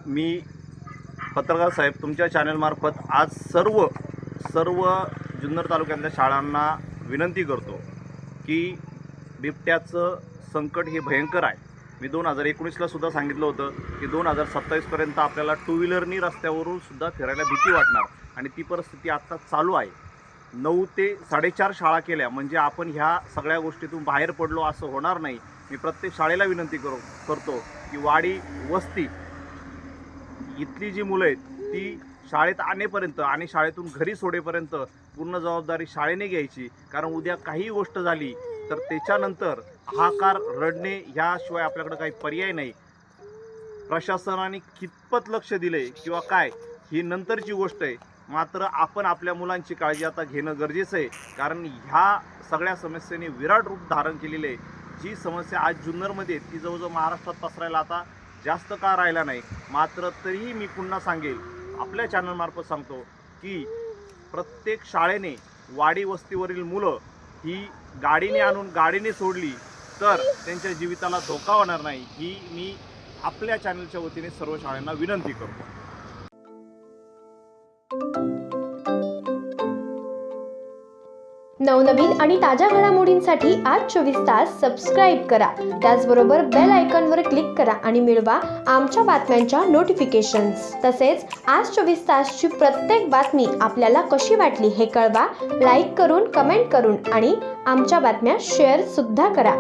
मी पत्रकार साहेब तुमच्या चॅनलमार्फत आज सर्व जुन्नर तालुक्यातल्या शाळांना विनंती करतो की बिबट्याचं संकट हे भयंकर आहे. मी 2019ला सुद्धा सांगितलं होतं की 2027पर्यंत आपल्याला टू व्हीलरनी रस्त्यावरून सुद्धा फिरायला भीती वाटणार आणि ती परिस्थिती आत्ता चालू आहे. 9 ते 4:30 शाळा केल्या म्हणजे आपण ह्या सगळ्या गोष्टीतून बाहेर पडलो असं होणार नाही. मी प्रत्येक शाळेला विनंती करतो की वाडी वस्ती इथली जी मुलं आहेत ती शाळेत आणेपर्यंत आणि शाळेतून घरी सोडेपर्यंत पूर्ण जबाबदारी शाळेने घ्यायची. कारण उद्या काही गोष्ट झाली तर त्याच्यानंतर हाकार रडणे ह्याशिवाय आपल्याकडे काही पर्याय नाही. प्रशासनाने कितपत लक्ष दिले किंवा काय ही नंतरची गोष्ट आहे. मात्र आपण आपल्या मुलांची काळजी आता घेणं गरजेचं आहे. कारण ह्या सगळ्या समस्येने विराट रूप धारण केलेले आहे. जी समस्या आज जुन्नरमध्ये ती जवळजवळ महाराष्ट्रात पसरायला आता जास्त काळ राहिला नाही. मात्र तरीही मी पुन्हा सांगेल, आपल्या चॅनलमार्फत सांगतो की प्रत्येक शाळेने वाडी वस्तीवरील मुलं ही गाडीने आणून गाडीने सोडली तर त्यांच्या जीविताला धोका होणार नाही, ही मी आपल्या चॅनलच्या वतीने सर्व शाळांना विनंती करतो. नवनवीन आणि ताज्या घडामोडींसाठी आज 24 तास सबस्क्राईब करा. त्याचबरोबर बेल आयकॉनवर क्लिक करा आणि मिळवा आमच्या बातम्यांच्या नोटिफिकेशन्स. तसेच आज 24 तासची प्रत्येक बातमी आपल्याला कशी वाटली हे कळवा. लाईक करून, कमेंट करून आणि आमच्या बातम्या शेअर सुद्धा करा.